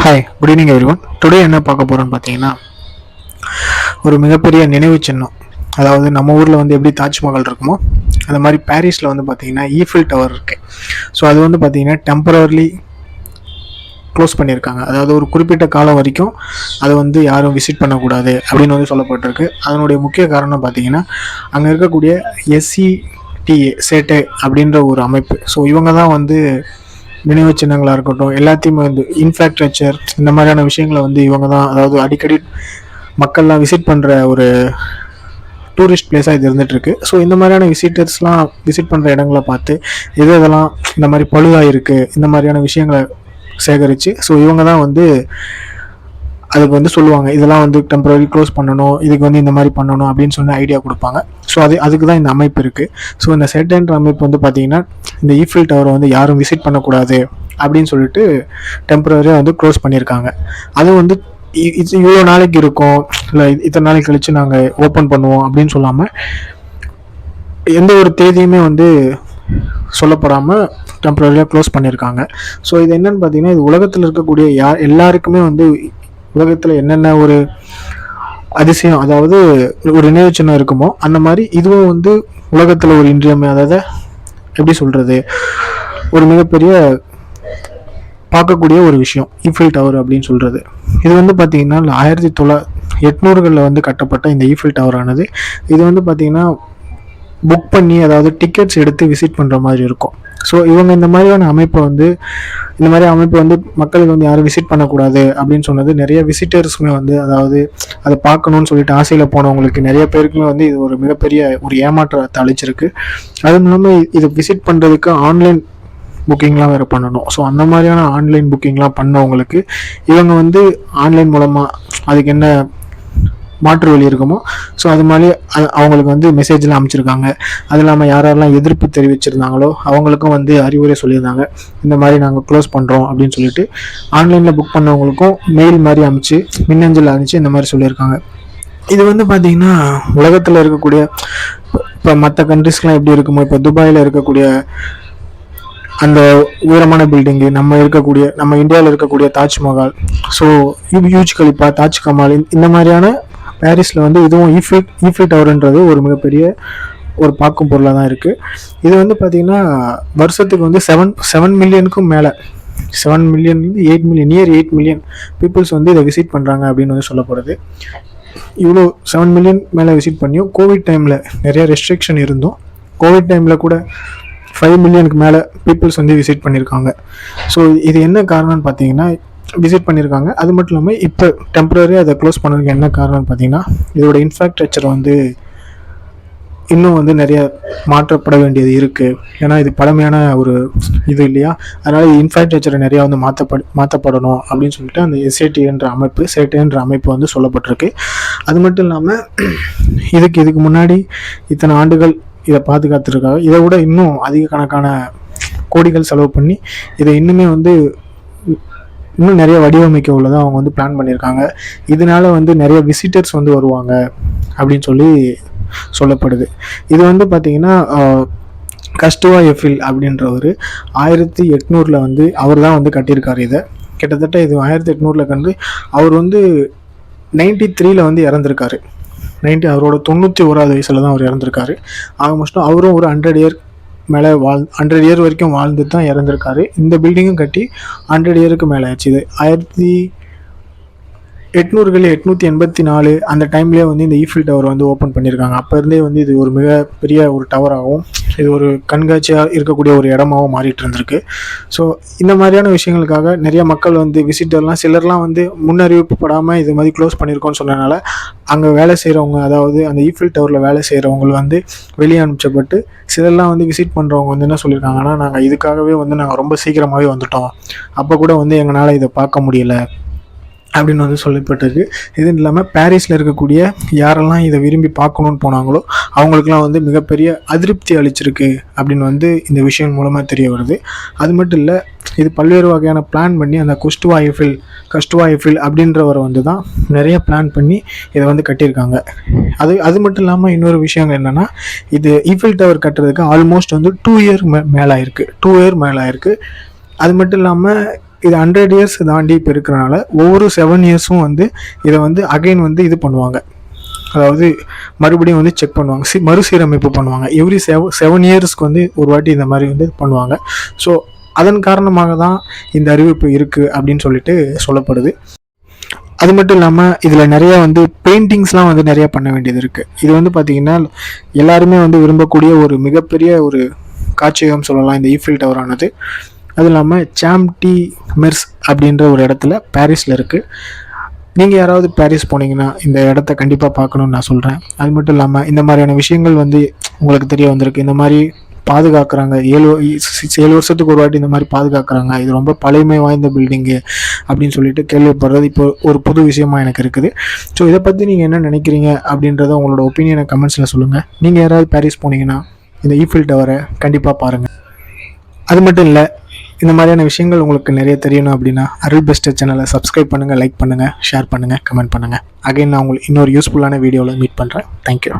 Hi, good evening everyone. Today என்ன பார்க்க போகிறோன்னு பார்த்தீங்கன்னா, ஒரு மிகப்பெரிய நினைவு சின்னம். அதாவது நம்ம ஊரில் வந்து எப்படி தாஜ்மஹால் இருக்குமோ அந்த மாதிரி பாரிஸில் வந்து பார்த்தீங்கன்னா ஈஃபில் டவர் இருக்குது. ஸோ அது வந்து பார்த்தீங்கன்னா டெம்பரவர்லி க்ளோஸ் பண்ணியிருக்காங்க. அதாவது ஒரு குறிப்பிட்ட காலம் வரைக்கும் அதை வந்து யாரும் விசிட் பண்ணக்கூடாது அப்படின்னு வந்து சொல்லப்பட்டிருக்கு. அதனுடைய முக்கிய காரணம் பார்த்தீங்கன்னா, அங்கே இருக்கக்கூடிய எஸ்சிடிஏ சேட்டை அப்படின்ற ஒரு அமைப்பு. ஸோ இவங்க தான் வந்து நினைவு சின்னங்களாக இருக்கட்டும், எல்லாத்தையுமே வந்து இன்ஃப்ராஸ்ட்ரக்சர் இந்த மாதிரியான விஷயங்களை வந்து இவங்க தான், அதாவது அடிக்கடி மக்கள்லாம் விசிட் பண்ணுற ஒரு டூரிஸ்ட் பிளேஸாக இது இருந்துகிட்ருக்கு. ஸோ இந்த மாதிரியான விசிட்டர்ஸ்லாம் விசிட் பண்ணுற இடங்களை பார்த்து இதெல்லாம் இந்த மாதிரி பழுதாக இருக்குது, இந்த மாதிரியான விஷயங்களை சேகரித்து ஸோ இவங்க தான் வந்து அதுக்கு வந்து சொல்லுவாங்க, இதெல்லாம் வந்து டெம்பரரி க்ளோஸ் பண்ணணும், இதுக்கு வந்து இந்த மாதிரி பண்ணணும் அப்படின்னு சொல்லி ஐடியா கொடுப்பாங்க. ஸோ அதுக்கு தான் இந்த அமைப்பு இருக்குது. ஸோ இந்த செட்டன்ற அமைப்பு வந்து பார்த்திங்கன்னா இந்த ஈஃபில் டவரை வந்து யாரும் விசிட் பண்ணக்கூடாது அப்படின்னு சொல்லிட்டு டெம்பரரியாக வந்து க்ளோஸ் பண்ணியிருக்காங்க. அது வந்து இவ்வளோ நாளைக்கு இருக்கும், இல்லை இத்தனை நாளைக்கு கழித்து நாங்கள் ஓப்பன் பண்ணுவோம் அப்படின்னு சொல்லாமல் எந்த ஒரு தேதியுமே வந்து சொல்லப்படாமல் டெம்பரரியாக க்ளோஸ் பண்ணியிருக்காங்க. ஸோ இது என்னென்னு பார்த்தீங்கன்னா, இது உலகத்தில் இருக்கக்கூடிய எல்லாருக்குமே வந்து உலகத்தில் என்னென்ன ஒரு அதிசயம், அதாவது ஒரு நினைவு சின்னம் இருக்குமோ அந்த மாதிரி இதுவும் வந்து உலகத்தில் ஒரு அதாவது எப்படி சொல்கிறது, ஒரு மிகப்பெரிய பார்க்கக்கூடிய ஒரு விஷயம் ஈஃபில் டவர் அப்படின்னு சொல்கிறது. இது வந்து பார்த்திங்கன்னா 1800களில் வந்து கட்டப்பட்ட இந்த ஈஃபில் டவர் ஆனது, இது வந்து பார்த்திங்கன்னா புக் பண்ணி, அதாவது டிக்கெட்ஸ் எடுத்து விசிட் பண்ணுற மாதிரி இருக்கும். ஸோ இவங்க இந்த மாதிரியான அமைப்பை வந்து மக்களுக்கு வந்து யாரும் விசிட் பண்ணக்கூடாது அப்படின்னு சொன்னது நிறைய விசிட்டர்ஸுமே வந்து, அதாவது அதை பார்க்கணுன்னு சொல்லிட்டு ஆசையில் போனவங்களுக்கு நிறைய பேருக்குமே வந்து இது ஒரு மிகப்பெரிய ஒரு ஏமாற்றத்தை அளிச்சிருக்கு. அதுவும் இல்லாமல் இதை விசிட் பண்ணுறதுக்கு ஆன்லைன் புக்கிங்லாம் வேறு பண்ணணும். ஸோ அந்த மாதிரியான ஆன்லைன் புக்கிங்லாம் பண்ணவங்களுக்கு இவங்க வந்து ஆன்லைன் மூலமாக அதுக்கு என்ன மாற்று வழி இருக்குமோ ஸோ அது மாதிரி அவங்களுக்கு வந்து மெசேஜ்லாம் அமைச்சிருக்காங்க. அது இல்லாமல் யாரெல்லாம் எதிர்ப்பு தெரிவிச்சிருந்தாங்களோ அவங்களுக்கும் வந்து அறிவுரை சொல்லியிருந்தாங்க, இந்த மாதிரி நாங்கள் க்ளோஸ் பண்ணுறோம் அப்படின்னு சொல்லிட்டு. ஆன்லைனில் புக் பண்ணவங்களுக்கும் மெயில் மாதிரி அமைச்சு, மின்னஞ்சல் அனுப்பிச்சு இந்த மாதிரி சொல்லியிருக்காங்க. இது வந்து பார்த்திங்கன்னா உலகத்தில் இருக்கக்கூடிய இப்போ மற்ற கண்ட்ரிஸ்லாம் எப்படி இருக்குமோ, இப்போ துபாயில் இருக்கக்கூடிய அந்த உயரமான பில்டிங்கு, நம்ம இந்தியாவில் இருக்கக்கூடிய தாஜ்மஹால், ஸோ ஹுஜ் கலிஃபா, தாஜ் கமால், இந்த மாதிரியான பாரிஸில் வந்து இதுவும் ஈஃபில் டவர்ன்றது ஒரு மிகப்பெரிய ஒரு பார்க்கும் பொருளாக தான் இருக்குது. இது வந்து பார்த்திங்கன்னா வருஷத்துக்கு வந்து 7 மில்லியனுக்கும் மேலே, 7 மில்லியன்லேருந்து 8 மில்லியன், நியர் 8 மில்லியன் பீப்புள்ஸ் வந்து இதை விசிட் பண்ணுறாங்க அப்படின்னு வந்து சொல்லப்படுது. இவ்வளோ 7 மில்லியன் மேலே விசிட் பண்ணியும் கோவிட் டைமில் நிறைய ரெஸ்ட்ரிக்ஷன் இருந்தும் கோவிட் டைமில் கூட 5 மில்லியனுக்கு மேலே பீப்புள்ஸ் வந்து விசிட் பண்ணியிருக்காங்க. ஸோ இது என்ன காரணம்னு பார்த்தீங்கன்னா விசிட் பண்ணியிருக்காங்க. அது மட்டும் இல்லாமல் இப்போ டெம்பரரியாக அதை க்ளோஸ் பண்ணதுக்கு என்ன காரணம்னு பார்த்தீங்கன்னா, இதோட இன்ஃப்ராஸ்ட்ரக்சர் வந்து இன்னும் வந்து நிறைய மாற்றப்பட வேண்டியது இருக்குது. ஏன்னா இது பழமையான ஒரு இது இல்லையா, அதனால் இன்ஃப்ராஸ்ட்ரக்சரை நிறையா வந்து மாற்றப்படணும் அப்படின்னு சொல்லிட்டு அந்த சேட்டைன்ற அமைப்பு வந்து சொல்லப்பட்டிருக்கு. அது மட்டும் இல்லாமல் இதுக்கு முன்னாடி இத்தனை ஆண்டுகள் இதை பாதுகாத்துருக்காங்க. இதை விட இன்னும் அதிக கணக்கான கோடிகள் செலவு பண்ணி இதை இன்னும் நிறைய வடிவமைக்க உள்ளதை அவங்க வந்து பிளான் பண்ணியிருக்காங்க. இதனால வந்து நிறைய விசிட்டர்ஸ் வந்து வருவாங்க அப்படின்னு சொல்லப்படுது. இது வந்து பார்த்திங்கன்னா கஸ்டுவா எஃபில் அப்படின்றவர் 1800 வந்து அவர் தான் வந்து கட்டியிருக்காரு. இதை கிட்டத்தட்ட இது 1800 கண்டு அவர் வந்து 93 வந்து இறந்துருக்காரு. அவரோட 91வது வயசில் தான் அவர் இறந்துருக்காரு. ஆல்மோஸ்ட்டும் அவரும் ஒரு 100 இயர் மேலே 100 இயர் வரைக்கும் வாழ்ந்து தான் இறந்துருக்காரு. இந்த பில்டிங்கும் கட்டி 100 இயருக்கு மேலே ஆச்சு. இது 1884 அந்த டைம்லேயே வந்து இந்த ஈஃபில் டவர் வந்து ஓப்பன் பண்ணியிருக்காங்க. அப்போ இருந்தே வந்து இது ஒரு மிகப்பெரிய ஒரு டவராகவும், இது ஒரு கண்காட்சியாக இருக்கக்கூடிய ஒரு இடமாகவும் மாறிட்டு இருந்திருக்கு. ஸோ இந்த மாதிரியான விஷயங்களுக்காக நிறைய மக்கள் வந்து சிலர்லாம் வந்து முன்னறிவிப்பு படாமல் இது மாதிரி க்ளோஸ் பண்ணியிருக்கோன்னு சொன்னதுனால அங்கே வேலை செய்கிறவங்க, அதாவது அந்த ஈஃபில் டவரில் வேலை செய்கிறவங்க வந்து வெளியே அனுப்பிச்சப்பட்டு, சிலர்லாம் வந்து விசிட் பண்ணுறவங்க வந்து என்ன சொல்லியிருக்காங்கன்னா, நாங்கள் இதுக்காகவே வந்து நாங்கள் ரொம்ப சீக்கிரமாகவே வந்துட்டோம், அப்போ கூட வந்து எங்களால் இதை பார்க்க முடியல அப்படின்னு வந்து சொல்லப்பட்டிருக்கு. இது இல்லாமல் பாரிஸில் இருக்கக்கூடிய யாரெல்லாம் இதை விரும்பி பார்க்கணுன்னு போனாங்களோ அவங்களுக்குலாம் வந்து மிகப்பெரிய அதிருப்தி அளிச்சிருக்கு அப்படின்னு வந்து இந்த விஷயம் மூலமாக தெரிய வருது. அது மட்டும் இல்லை, இது பல்வேறு வகையான பிளான் பண்ணி அந்த கஸ்டுவா எஃபில் அப்படின்றவரை வந்து தான் நிறைய பிளான் பண்ணி இதை வந்து கட்டியிருக்காங்க. அது மட்டும் இல்லாமல் இன்னொரு விஷயம் என்னென்னா, இது ஈஃபில் டவர் கட்டுறதுக்கு ஆல்மோஸ்ட் வந்து 2 இயர் மேலே ஆயிருக்கு. அது மட்டும் இல்லாமல் இது 100 இயர்ஸ் தாண்டி இப்போ இருக்கிறனால ஒவ்வொரு 7 இயர்ஸும் வந்து இதை வந்து அகைன் வந்து இது பண்ணுவாங்க, அதாவது மறுபடியும் வந்து செக் பண்ணுவாங்க, மறுசீரமைப்பு பண்ணுவாங்க. எவ்ரி 7 இயர்ஸ்க்கு வந்து ஒரு வாட்டி இந்த மாதிரி வந்து பண்ணுவாங்க. ஸோ அதன் காரணமாக தான் இந்த அறிவிப்பு இருக்குது அப்படின்னு சொல்லிட்டு சொல்லப்படுது. அது மட்டும் இல்லாமல் இதில் நிறையா வந்து பெயிண்டிங்ஸ்லாம் வந்து நிறையா பண்ண வேண்டியது இருக்குது. இது வந்து பார்த்திங்கன்னா எல்லாருமே வந்து விரும்பக்கூடிய ஒரு மிகப்பெரிய ஒரு காட்சியகம் சொல்லலாம் இந்த ஈஃபில் டவர் ஆனது. அது இல்லாமல் சாம் டி மெர்ஸ் அப்படின்ற ஒரு இடத்துல பாரிஸில் இருக்குது. நீங்கள் யாராவது பாரிஸ் போனீங்கன்னா இந்த இடத்த கண்டிப்பாக பார்க்கணுன்னு நான் சொல்கிறேன். அது மட்டும் இல்லாமல் இந்த மாதிரியான விஷயங்கள் வந்து உங்களுக்கு தெரிய வந்திருக்கு. இந்த மாதிரி பாதுகாக்கிறாங்க, 7 வருஷத்துக்கு ஒரு வாட்டி இந்த மாதிரி பாதுகாக்கிறாங்க, இது ரொம்ப பழமை வாய்ந்த பில்டிங்கு அப்படின்னு சொல்லிட்டு கேள்விப்படுறது இப்போ ஒரு புது விஷயமா எனக்கு இருக்குது. ஸோ இதை பற்றி நீங்கள் என்ன நினைக்கிறீங்க அப்படின்றத உங்களோட ஒப்பீனியனை கமெண்ட்ஸில் சொல்லுங்கள். நீங்கள் யாராவது பாரிஸ் போனீங்கன்னா இந்த ஈஃபில் டவரை கண்டிப்பாக பாருங்கள். அது மட்டும் இல்லை, இந்த மாதிரியான விஷயங்கள் உங்களுக்கு நிறைய தெரியணும் அப்படின்னா அருள் பெஸ்ட் சேனலை சப்ஸ்கிரைப் பண்ணுங்கள், லைக் பண்ணுங்கள், ஷேர் பண்ணுங்கள், கமெண்ட் பண்ணுங்கள். அகைன் நான் உங்களுக்கு இன்னொரு யூஸ்ஃபுல்லான வீடியோவில் மீட் பண்ணுறேன். தேங்க்யூ.